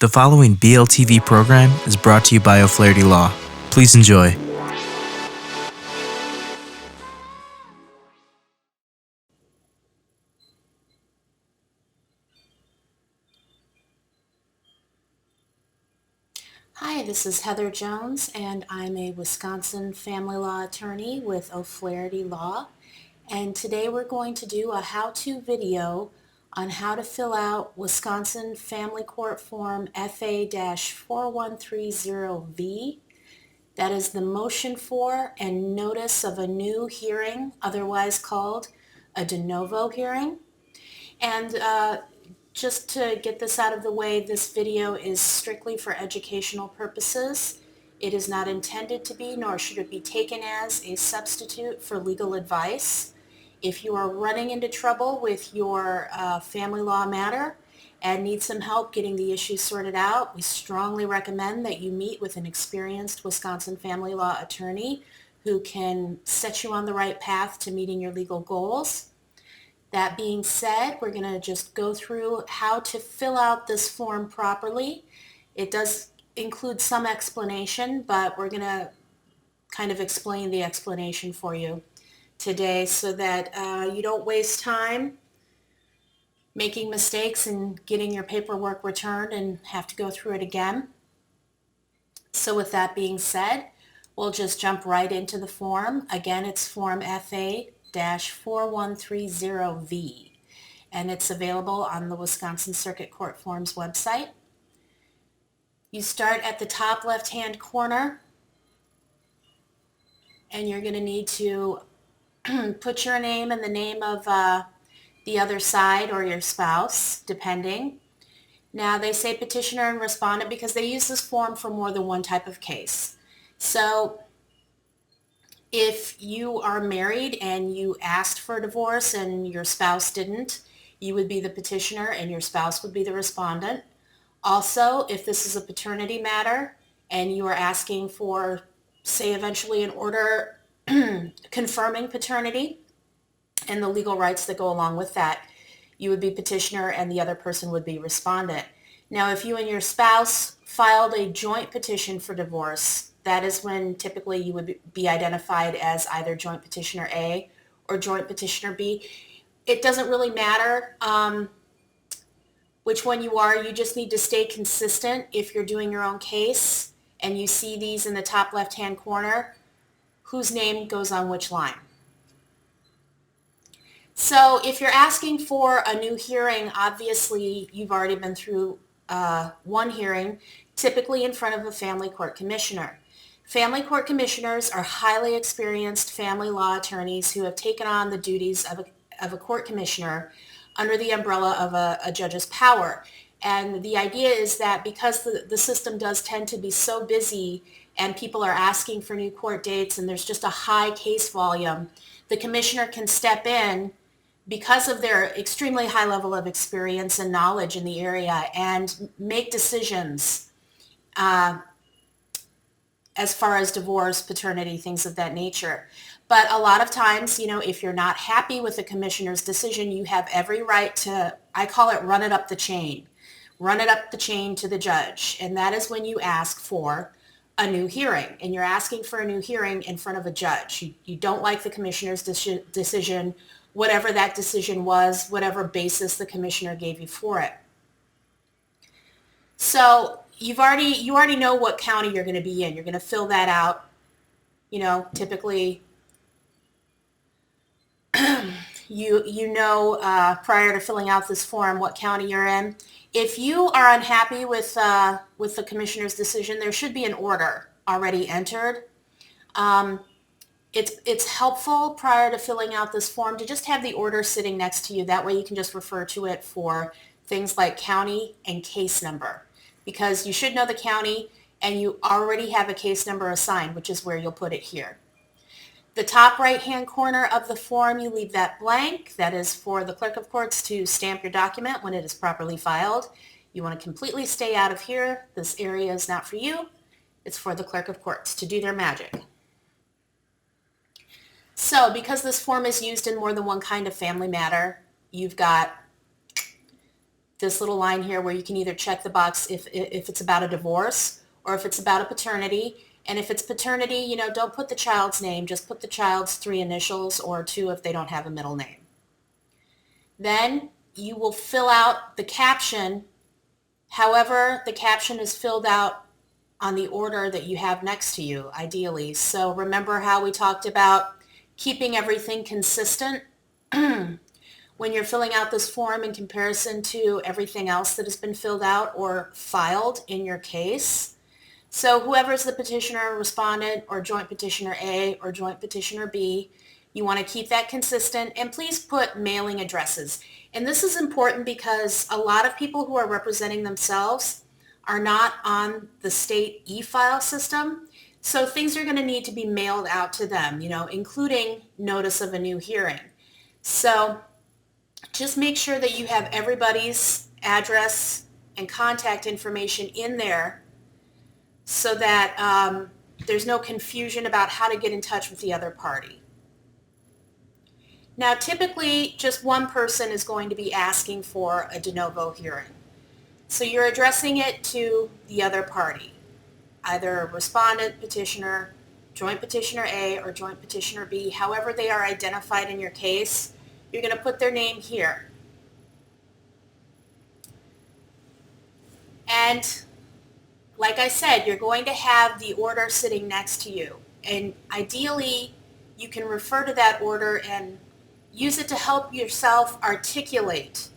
The following BLTV program is brought to you by O'Flaherty Law. Please enjoy. Hi, this is Heather Jones, and I'm a Wisconsin family law attorney with O'Flaherty Law. And today we're going to do a how-to video on how to fill out Wisconsin Family Court Form FA-4130V. That is the motion for and notice of a new hearing, otherwise called a de novo hearing. And just to get this out of the way, this video is strictly for educational purposes. It is not intended to be, nor should it be taken as, a substitute for legal advice. If you are running into trouble with your family law matter and need some help getting the issue sorted out, we strongly recommend that you meet with an experienced Wisconsin family law attorney who can set you on the right path to meeting your legal goals. That being said, we're going to just go through how to fill out this form properly. It does include some explanation, but we're going to kind of explain the explanation for you today so that you don't waste time making mistakes and getting your paperwork returned and have to go through it again. So with that being said, we'll just jump right into the form. Again, it's Form FA-4130V, and it's available on the Wisconsin Circuit Court Forms website. You start at the top left-hand corner, and you're going to need to put your name and the name of the other side or your spouse, depending. Now, they say petitioner and respondent because they use this form for more than one type of case. So if you are married and you asked for a divorce and your spouse didn't, you would be the petitioner and your spouse would be the respondent. Also, if this is a paternity matter and you are asking for, say, eventually an order confirming paternity and the legal rights that go along with that, you would be petitioner and the other person would be respondent. Now, if you and your spouse filed a joint petition for divorce, that is when typically you would be identified as either joint petitioner A or joint petitioner B. It doesn't really matter which one you are. You just need to stay consistent if you're doing your own case and you see these in the top left-hand corner, whose name goes on which line. So if you're asking for a new hearing, obviously you've already been through one hearing, typically in front of a family court commissioner. Family court commissioners are highly experienced family law attorneys who have taken on the duties of a court commissioner under the umbrella of a judge's power. And the idea is that because the system does tend to be so busy and people are asking for new court dates and there's just a high case volume, the commissioner can step in because of their extremely high level of experience and knowledge in the area and make decisions as far as divorce, paternity, things of that nature. But a lot of times, if you're not happy with the commissioner's decision, you have every right to, I call it, run it up the chain. Run it up the chain to the judge. And that is when you ask for a new hearing. And you're asking for a new hearing in front of a judge. You don't like the commissioner's decision, whatever that decision was, whatever basis the commissioner gave you for it. So you already know what county you're going to be in. You're going to fill that out. Typically you know prior to filling out this form what county you're in. If you are unhappy with the commissioner's decision, there should be an order already entered. It's helpful prior to filling out this form to just have the order sitting next to you. That way you can just refer to it for things like county and case number, because you should know the county and you already have a case number assigned, which is where you'll put it here. The top right-hand corner of the form, you leave that blank. That is for the clerk of courts to stamp your document when it is properly filed. You want to completely stay out of here. This area is not for you. It's for the clerk of courts to do their magic. So because this form is used in more than one kind of family matter, you've got this little line here where you can either check the box if it's about a divorce or if it's about a paternity. And if it's paternity, don't put the child's name, just put the child's 3 initials or 2 if they don't have a middle name. Then you will fill out the caption, however the caption is filled out on the order that you have next to you, ideally. So remember how we talked about keeping everything consistent when you're filling out this form in comparison to everything else that has been filled out or filed in your case. So whoever's the petitioner, respondent, or joint petitioner A or joint petitioner B, you want to keep that consistent, and please put mailing addresses. And this is important because a lot of people who are representing themselves are not on the state e-file system. So things are going to need to be mailed out to them, including notice of a new hearing. So just make sure that you have everybody's address and contact information in there so that there's no confusion about how to get in touch with the other party. Now, typically, just one person is going to be asking for a de novo hearing. So you're addressing it to the other party, either a respondent, petitioner, joint petitioner A, or joint petitioner B. However they are identified in your case, you're going to put their name here. And like I said, you're going to have the order sitting next to you. And ideally, you can refer to that order and use it to help yourself articulate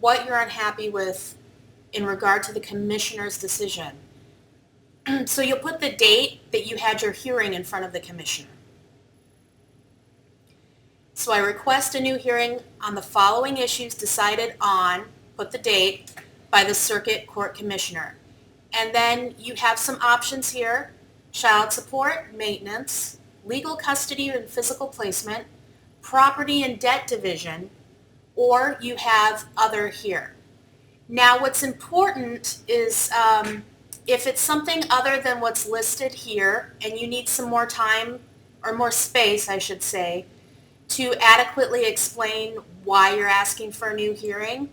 what you're unhappy with in regard to the commissioner's decision. So you'll put the date that you had your hearing in front of the commissioner. So I request a new hearing on the following issues decided on, put the date, by the circuit court commissioner. And then you have some options here: child support, maintenance, legal custody and physical placement, property and debt division, or you have other here. Now what's important is if it's something other than what's listed here and you need some more time, or more space I should say, to adequately explain why you're asking for a new hearing,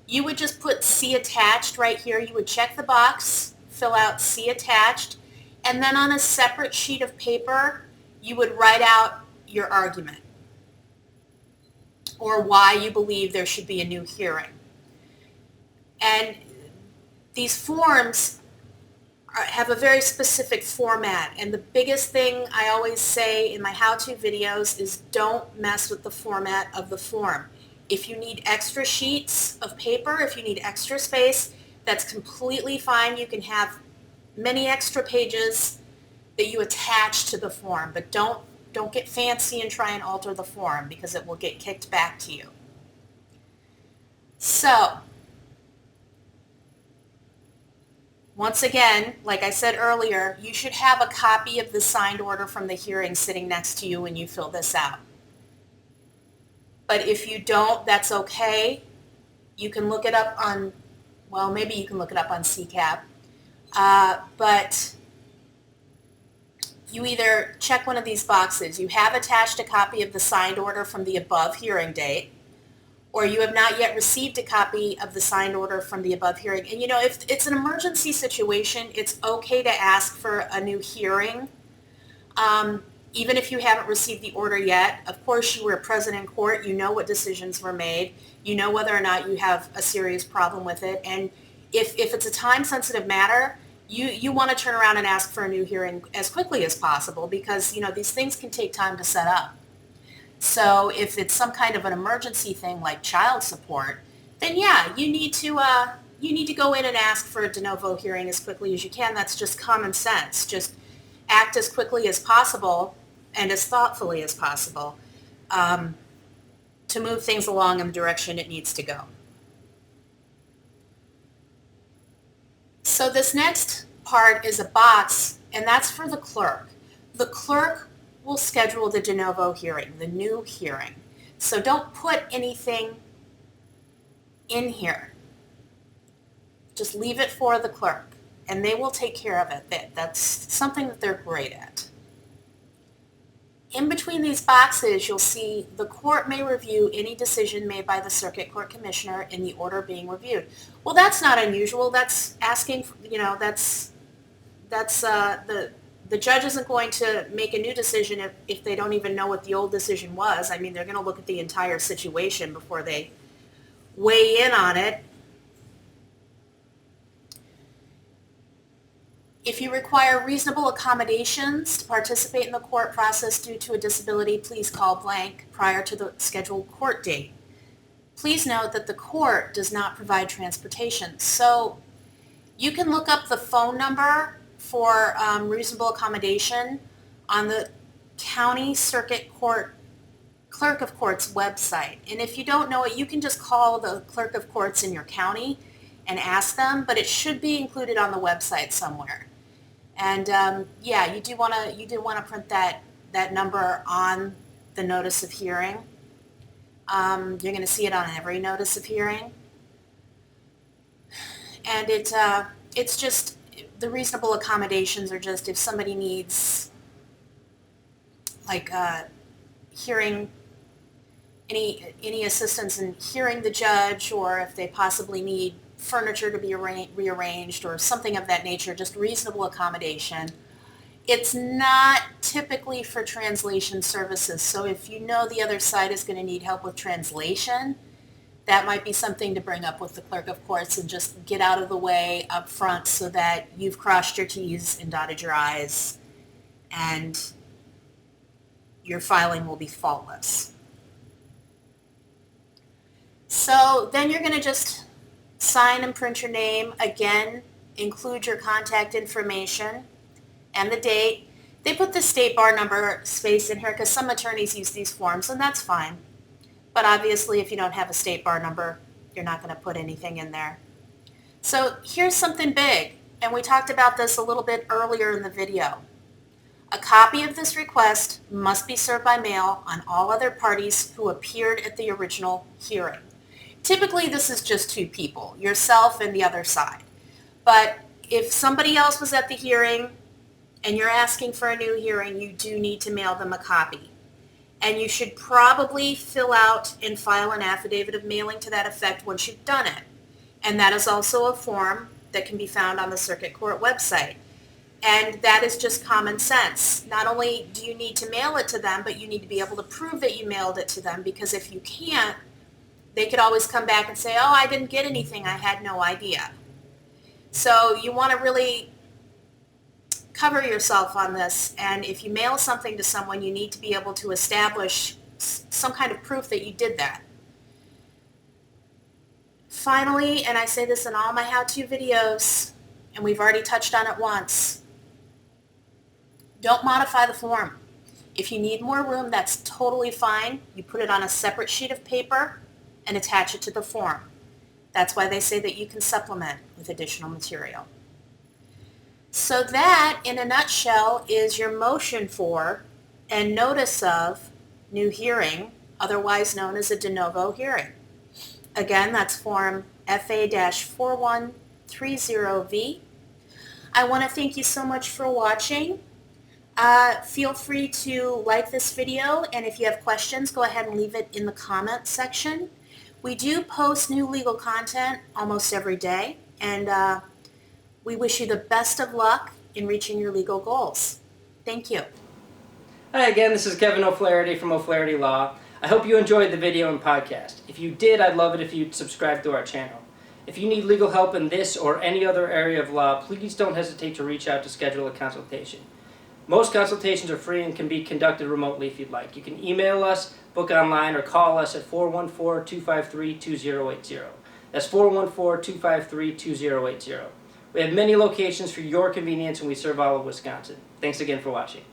you would just put C attached right here. You would check the box, fill out C attached, and then on a separate sheet of paper, you would write out your argument or why you believe there should be a new hearing. And these forms have a very specific format, and the biggest thing I always say in my how-to videos is don't mess with the format of the form. If you need extra sheets of paper, if you need extra space, that's completely fine. You can have many extra pages that you attach to the form, but don't get fancy and try and alter the form because it will get kicked back to you. So, once again, like I said earlier, you should have a copy of the signed order from the hearing sitting next to you when you fill this out. But if you don't, that's okay. You can look it up on, well, maybe you can look it up on CCAP. But you either check one of these boxes. You have attached a copy of the signed order from the above hearing date, or you have not yet received a copy of the signed order from the above hearing. And if it's an emergency situation, it's okay to ask for a new hearing. Even if you haven't received the order yet. Of course, you were present in court. You know what decisions were made. You know whether or not you have a serious problem with it. And if it's a time-sensitive matter, you want to turn around and ask for a new hearing as quickly as possible because, these things can take time to set up. So if it's some kind of an emergency thing like child support, then yeah, you need to go in and ask for a de novo hearing as quickly as you can. That's just common sense. Just act as quickly as possible and as thoughtfully as possible to move things along in the direction it needs to go. So this next part is a box, and that's for the clerk. The clerk will schedule the de novo hearing, the new hearing. So don't put anything in here. Just leave it for the clerk, and they will take care of it. That's something that they're great at. In between these boxes, you'll see the court may review any decision made by the circuit court commissioner in the order being reviewed. Well, that's not unusual. That's asking, the judge isn't going to make a new decision if they don't even know what the old decision was. I mean, they're going to look at the entire situation before they weigh in on it. If you require reasonable accommodations to participate in the court process due to a disability, please call blank prior to the scheduled court date. Please note that the court does not provide transportation. So you can look up the phone number for reasonable accommodation on the county circuit court clerk of court's website. And if you don't know it, you can just call the clerk of courts in your county and ask them, but it should be included on the website somewhere. And yeah, you do want to print that number on the notice of hearing. You're going to see it on every notice of hearing. And it's just, the reasonable accommodations are just if somebody needs like hearing any assistance in hearing the judge, or if they possibly need furniture to be rearranged or something of that nature, just reasonable accommodation. It's not typically for translation services, so if you know the other side is going to need help with translation, that might be something to bring up with the clerk of courts and just get out of the way up front so that you've crossed your T's and dotted your I's and your filing will be faultless. So then you're going to just sign and print your name. Again, include your contact information and the date. They put the state bar number space in here because some attorneys use these forms, and that's fine. But obviously, if you don't have a state bar number, you're not going to put anything in there. So here's something big, and we talked about this a little bit earlier in the video. A copy of this request must be served by mail on all other parties who appeared at the original hearing. Typically, this is just two people, yourself and the other side. But if somebody else was at the hearing and you're asking for a new hearing, you do need to mail them a copy. And you should probably fill out and file an affidavit of mailing to that effect once you've done it. And that is also a form that can be found on the circuit court website. And that is just common sense. Not only do you need to mail it to them, but you need to be able to prove that you mailed it to them, because if you can't, they could always come back and say, oh, I didn't get anything, I had no idea. So you want to really cover yourself on this, and if you mail something to someone, you need to be able to establish some kind of proof that you did that. Finally, and I say this in all my how-to videos, and we've already touched on it once, don't modify the form. If you need more room, that's totally fine. You put it on a separate sheet of paper and attach it to the form. That's why they say that you can supplement with additional material. So that, in a nutshell, is your motion for and notice of new hearing, otherwise known as a de novo hearing. Again, that's Form FA-4130V. I want to thank you so much for watching. Feel free to like this video, and if you have questions, go ahead and leave it in the comments section. We do post new legal content almost every day, and we wish you the best of luck in reaching your legal goals. Thank you. Hi again, this is Kevin O'Flaherty from O'Flaherty Law. I hope you enjoyed the video and podcast. If you did, I'd love it if you'd subscribe to our channel. If you need legal help in this or any other area of law, please don't hesitate to reach out to schedule a consultation. Most consultations are free and can be conducted remotely if you'd like. You can email us, book online, or call us at 414-253-2080. That's 414-253-2080. We have many locations for your convenience, and we serve all of Wisconsin. Thanks again for watching.